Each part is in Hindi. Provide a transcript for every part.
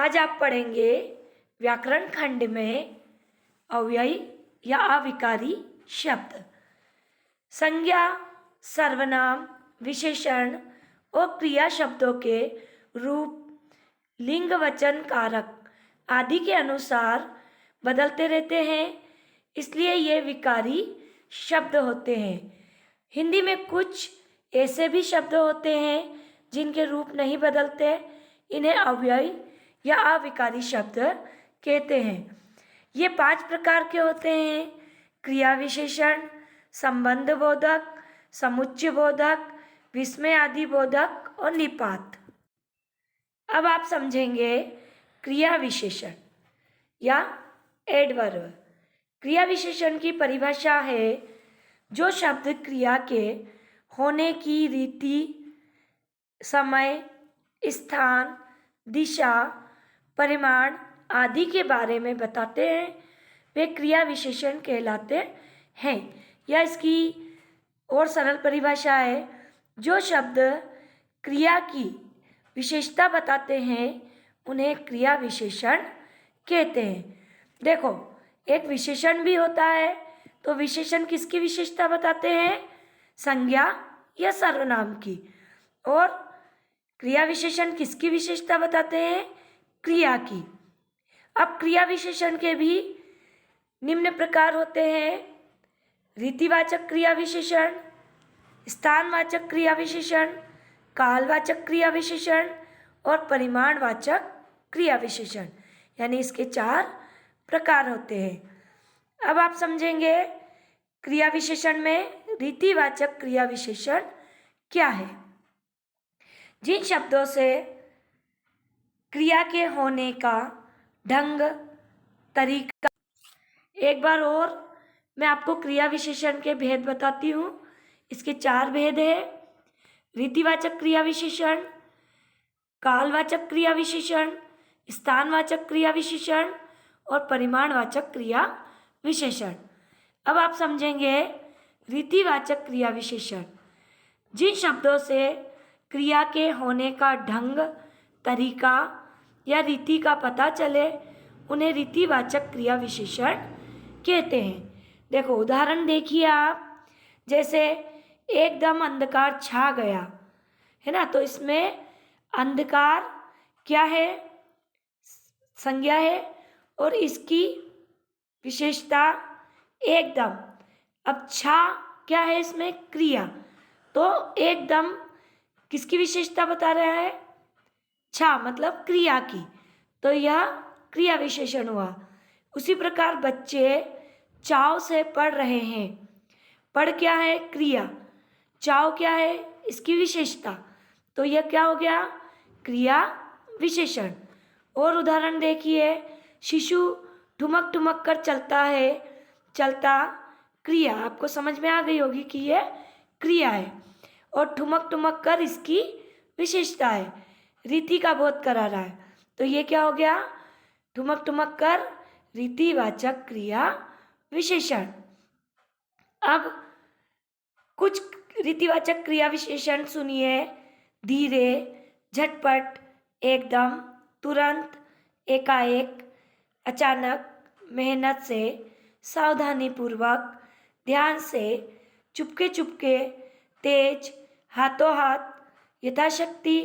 आज आप पढ़ेंगे व्याकरण खंड में अव्ययी या अविकारी शब्द। संज्ञा, सर्वनाम, विशेषण और क्रिया शब्दों के रूप, लिंग, वचन, कारक आदि के अनुसार बदलते रहते हैं, इसलिए ये विकारी शब्द होते हैं। हिंदी में कुछ ऐसे भी शब्द होते हैं जिनके रूप नहीं बदलते, इन्हें अव्ययी या अविकारी शब्द कहते हैं। ये 5 प्रकार के होते हैं: क्रिया विशेषण, संबंध बोधक, समुच्चय बोधक, विस्मय आदि बोधक और निपात। अब आप समझेंगे क्रिया विशेषण या एडवर्ब। क्रिया विशेषण की परिभाषा है जो शब्द क्रिया के होने की रीति, समय, स्थान, दिशा, परिमाण आदि के बारे में बताते हैं, वे क्रिया विशेषण कहलाते हैं। या इसकी और सरल परिभाषा है जो शब्द क्रिया की विशेषता बताते हैं उन्हें क्रिया विशेषण कहते हैं। देखो, एक विशेषण भी होता है, तो विशेषण किसकी विशेषता बताते हैं? संज्ञा या सर्वनाम की। और क्रिया विशेषण किसकी विशेषता बताते हैं? क्रिया की। अब क्रिया विशेषण के भी निम्न प्रकार होते हैं: रीतिवाचक क्रिया विशेषण, स्थानवाचक क्रिया विशेषण, कालवाचक क्रिया विशेषण और परिमाणवाचक क्रिया विशेषण। यानी इसके 4 प्रकार होते हैं। अब आप समझेंगे क्रिया विशेषण में रीतिवाचक क्रिया विशेषण क्या है। जिन शब्दों से क्रिया के होने का ढंग, तरीका। एक बार और मैं आपको क्रिया विशेषण के भेद बताती हूँ। इसके 4 भेद हैं: रीतिवाचक क्रिया विशेषण, कालवाचक क्रिया विशेषण, स्थानवाचक क्रिया विशेषण और परिमाणवाचक क्रिया विशेषण। अब आप समझेंगे रीतिवाचक क्रिया विशेषण। जिन शब्दों से क्रिया के होने का ढंग, तरीका या रीति का पता चले उन्हें रीतिवाचक क्रिया विशेषण कहते हैं। देखो, उदाहरण देखिए आप। जैसे एकदम अंधकार छा गया, है ना, तो इसमें अंधकार क्या है? संज्ञा है और इसकी विशेषता एकदम। अब छा क्या है? इसमें क्रिया। तो एकदम किसकी विशेषता बता रहा है? छा मतलब क्रिया की, तो यह क्रिया विशेषण हुआ। उसी प्रकार बच्चे चाव से पढ़ रहे हैं। पढ़ क्या है? क्रिया। चाव क्या है? इसकी विशेषता, तो यह क्या हो गया? क्रिया विशेषण। और उदाहरण देखिए, शिशु ठुमक ठुमक कर चलता है। चलता क्रिया, आपको समझ में आ गई होगी कि यह क्रिया है। और ठुमक ठुमक कर इसकी विशेषता है, रीति का बोध करा रहा है, तो ये क्या हो गया? ठुमक ठुमक कर रीतिवाचक क्रिया विशेषण। अब कुछ रीतिवाचक क्रिया विशेषण सुनिए: धीरे, झटपट, एकदम, तुरंत, एकाएक, अचानक, मेहनत से, सावधानीपूर्वक, ध्यान से, चुपके चुपके, तेज, हाथों हाथ, यथाशक्ति,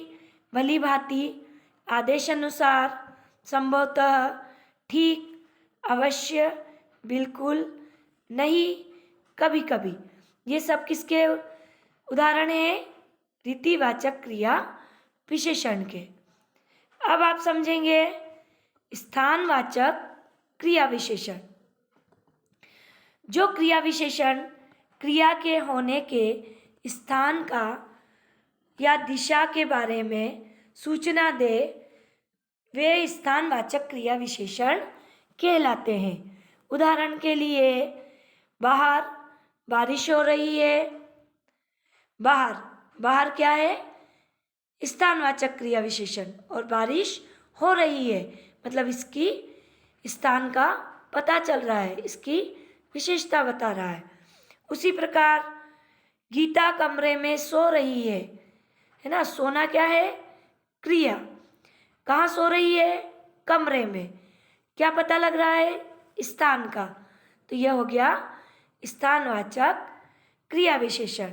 भली भांति, आदेश अनुसार, संभवतः, ठीक, अवश्य, बिल्कुल, नहीं, कभी कभी। ये सब किसके उदाहरण हैं? रीतिवाचक क्रिया विशेषण के। अब आप समझेंगे स्थानवाचक क्रिया विशेषण। जो क्रिया विशेषण क्रिया के होने के स्थान का या दिशा के बारे में सूचना दे, वे स्थानवाचक क्रिया विशेषण कहलाते हैं। उदाहरण के लिए, बाहर बारिश हो रही है। बाहर, बाहर क्या है? स्थानवाचक क्रिया विशेषण। और बारिश हो रही है मतलब इसकी स्थान का पता चल रहा है, इसकी विशेषता बता रहा है। उसी प्रकार गीता कमरे में सो रही है ना, सोना क्या है? क्रिया। कहाँ सो रही है? कमरे में। क्या पता लग रहा है? स्थान का। तो यह हो गया स्थानवाचक क्रिया विशेषण।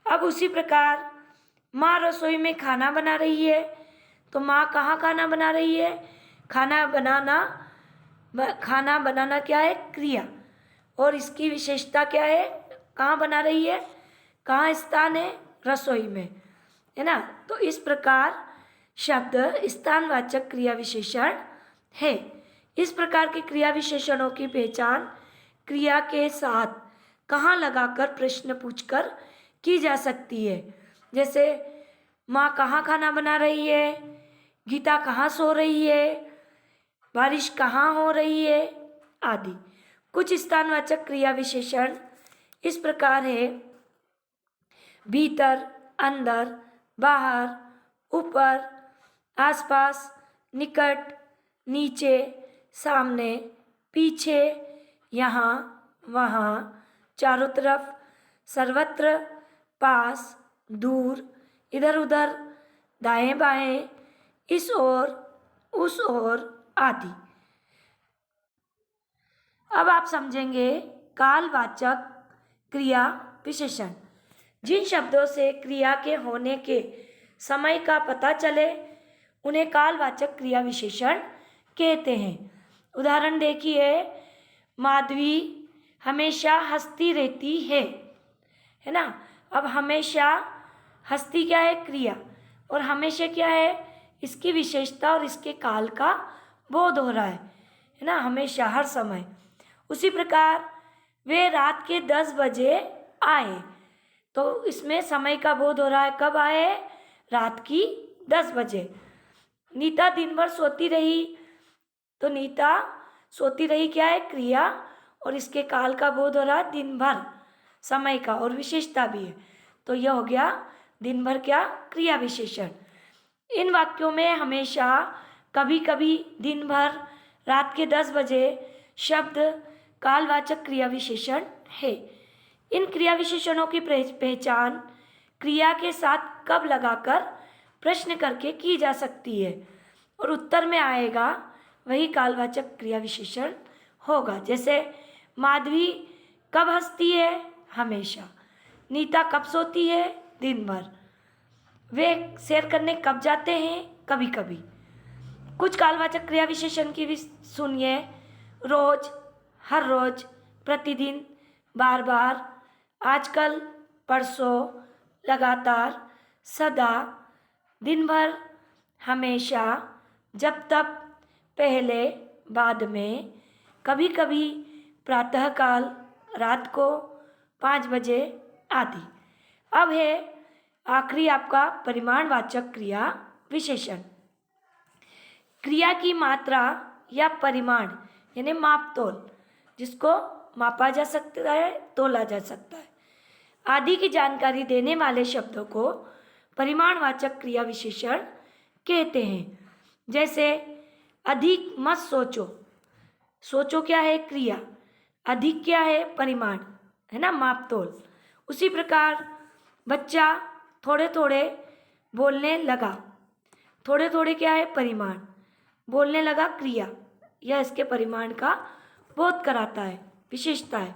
अब उसी प्रकार माँ रसोई में खाना बना रही है, तो माँ कहाँ खाना बना रही है? खाना बनाना क्या है? क्रिया। और इसकी विशेषता क्या है? कहाँ बना रही है? कहाँ स्थान है? रसोई में, है ना। तो इस प्रकार शब्द स्थानवाचक क्रिया विशेषण है। इस प्रकार के क्रिया विशेषणों की पहचान क्रिया के साथ कहाँ लगाकर प्रश्न पूछकर की जा सकती है। जैसे माँ कहाँ खाना बना रही है, गीता कहाँ सो रही है, बारिश कहाँ हो रही है, आदि। कुछ स्थानवाचक क्रिया विशेषण इस प्रकार है: भीतर, अंदर, बाहर, ऊपर, आसपास, निकट, नीचे, सामने, पीछे, यहाँ, वहाँ, चारों तरफ, सर्वत्र, पास, दूर, इधर उधर, दाएं बाएं, इस ओर, उस ओर, आदि। अब आप समझेंगे कालवाचक क्रिया विशेषण। जिन शब्दों से क्रिया के होने के समय का पता चले उन्हें कालवाचक क्रिया विशेषण कहते हैं। उदाहरण देखिए, माधवी हमेशा हंसती रहती है ना। अब हमेशा, हंसती क्या है? क्रिया, और हमेशा क्या है? इसकी विशेषता और इसके काल का बोध हो रहा है ना, हमेशा, हर समय। उसी प्रकार वे रात के 10 बजे आए, तो इसमें समय का बोध हो रहा है। कब आए? रात की 10 बजे। नीता दिन भर सोती रही, तो नीता सोती रही क्या है? क्रिया, और इसके काल का बोध हो रहा है, दिन भर, समय का, और विशेषता भी है। तो यह हो गया दिन भर क्या? क्रिया विशेषण। इन वाक्यों में हमेशा, कभी कभी, दिन भर, रात के 10 बजे शब्द कालवाचक क्रिया विशेषण है। इन क्रिया विशेषणों की पहचान क्रिया के साथ कब लगाकर प्रश्न करके की जा सकती है, और उत्तर में आएगा वही कालवाचक क्रिया विशेषण होगा। जैसे माधवी कब हंसती है? हमेशा। नीता कब सोती है? दिन भर। वे सैर करने कब जाते हैं? कभी कभी। कुछ कालवाचक क्रिया विशेषण की भी सुनिए: रोज, हर रोज, प्रतिदिन, बार बार, आजकल, परसों, लगातार, सदा, दिन भर, हमेशा, जब तक, पहले, बाद में, कभी कभी, प्रातःकाल, रात को, 5 बजे, आदि। अब है आखिरी आपका परिमाणवाचक क्रिया विशेषण। क्रिया की मात्रा या परिमाण यानी मापतोल, जिसको मापा जा सकता है, तोला जा सकता है, आदि की जानकारी देने वाले शब्दों को परिमाणवाचक क्रिया विशेषण कहते हैं। जैसे अधिक मत सोचो। सोचो क्या है? क्रिया। अधिक क्या है? परिमाण, है ना, मापतोल। उसी प्रकार बच्चा थोड़े थोड़े बोलने लगा। थोड़े थोड़े क्या है? परिमाण। बोलने लगा, क्रिया। यह इसके परिमाण का बोध कराता है, विशेषता है।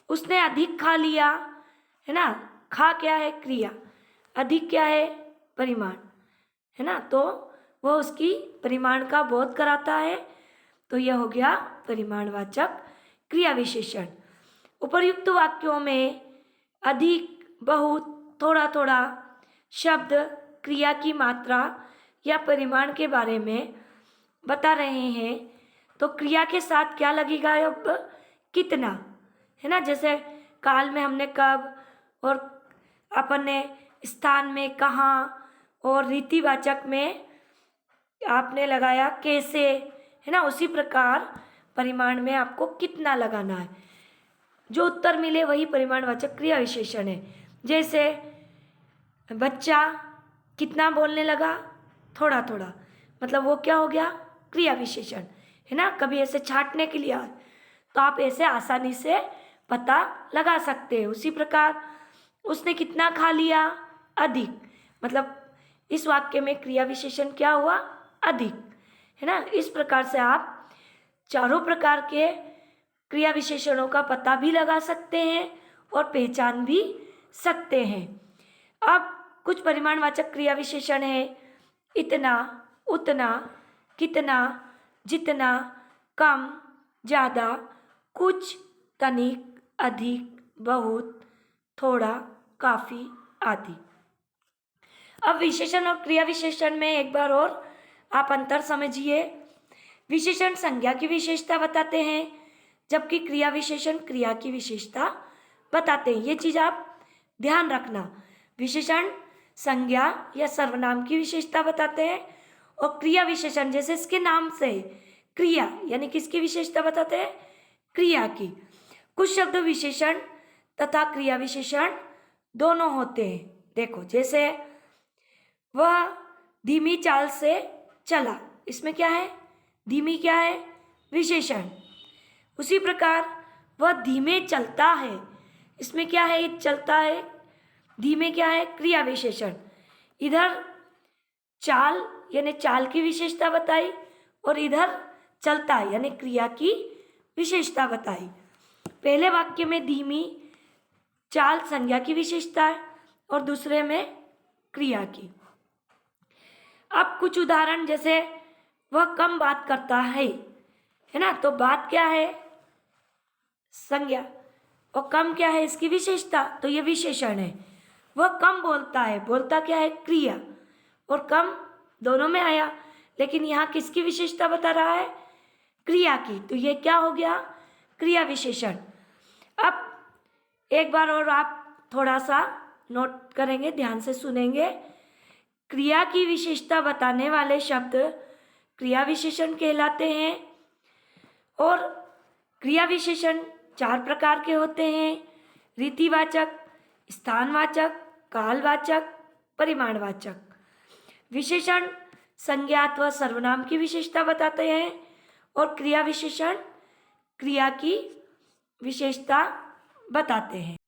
उसने अधिक खा लिया, है ना। खा क्या है? क्रिया। अधिक क्या है? परिमाण, है ना। तो वह उसकी परिमाण का बोध कराता है। तो यह हो गया परिमाणवाचक क्रिया विशेषण। उपर्युक्त वाक्यों में अधिक, बहुत, थोड़ा थोड़ा शब्द क्रिया की मात्रा या परिमाण के बारे में बता रहे हैं, तो क्रिया के साथ क्या लगेगा? अब कितना, है ना। जैसे काल में हमने कब, और अपन ने स्थान में कहाँ, और रीतिवाचक में आपने लगाया कैसे, है ना। उसी प्रकार परिमाण में आपको कितना लगाना है। जो उत्तर मिले वही परिमाणवाचक क्रिया विशेषण है। जैसे बच्चा कितना बोलने लगा? थोड़ा थोड़ा, मतलब वो क्या हो गया? क्रिया विशेषण, है ना। कभी ऐसे छांटने के लिए आए तो आप ऐसे आसानी से पता लगा सकते हैं। उसी प्रकार उसने कितना खा लिया? अधिक, मतलब इस वाक्य में क्रिया विशेषण क्या हुआ? अधिक, है ना। इस प्रकार से आप चारों प्रकार के क्रिया विशेषणों का पता भी लगा सकते हैं और पहचान भी सकते हैं। अब कुछ परिमाणवाचक क्रिया विशेषण है इतना, उतना, कितना, जितना, कम, ज़्यादा, कुछ, तनिक, अधिक, बहुत, थोड़ा, काफ़ी आदि। अब विशेषण और क्रिया विशेषण में एक बार और आप अंतर समझिए। विशेषण संज्ञा की विशेषता बताते हैं, जबकि क्रिया विशेषण क्रिया की विशेषता बताते हैं। ये चीज़ आप ध्यान रखना। विशेषण संज्ञा या सर्वनाम की विशेषता बताते हैं और क्रिया विशेषण जैसे इसके नाम से क्रिया यानी किसकी विशेषता बताते हैं, क्रिया की। कुछ शब्द विशेषण तथा क्रिया विशेषण दोनों होते हैं। देखो जैसे वह धीमी चाल से चला, इसमें क्या है, धीमी क्या है, विशेषण। उसी प्रकार वह धीमे चलता है, इसमें क्या है, चलता है, धीमे क्या है, क्रिया विशेषण। इधर चाल यानी चाल की विशेषता बताई और इधर चलता है यानी क्रिया की विशेषता बताई। पहले वाक्य में धीमी चाल संज्ञा की विशेषता है और दूसरे में क्रिया की। अब कुछ उदाहरण जैसे वह कम बात करता है ना, तो बात क्या है, संज्ञा, और कम क्या है, इसकी विशेषता, तो ये विशेषण है। वह कम बोलता है, बोलता क्या है, क्रिया, और कम दोनों में आया, लेकिन यहाँ किसकी विशेषता बता रहा है, क्रिया की, तो ये क्या हो गया, क्रिया विशेषण। अब एक बार और आप थोड़ा सा नोट करेंगे, ध्यान से सुनेंगे। क्रिया की विशेषता बताने वाले शब्द क्रिया विशेषण कहलाते हैं और क्रिया विशेषण 4 प्रकार के होते हैं, रीतिवाचक, स्थानवाचक, कालवाचक, परिमाणवाचक। विशेषण संज्ञा अथवा सर्वनाम की विशेषता बताते हैं और क्रिया विशेषण क्रिया की विशेषता बताते हैं।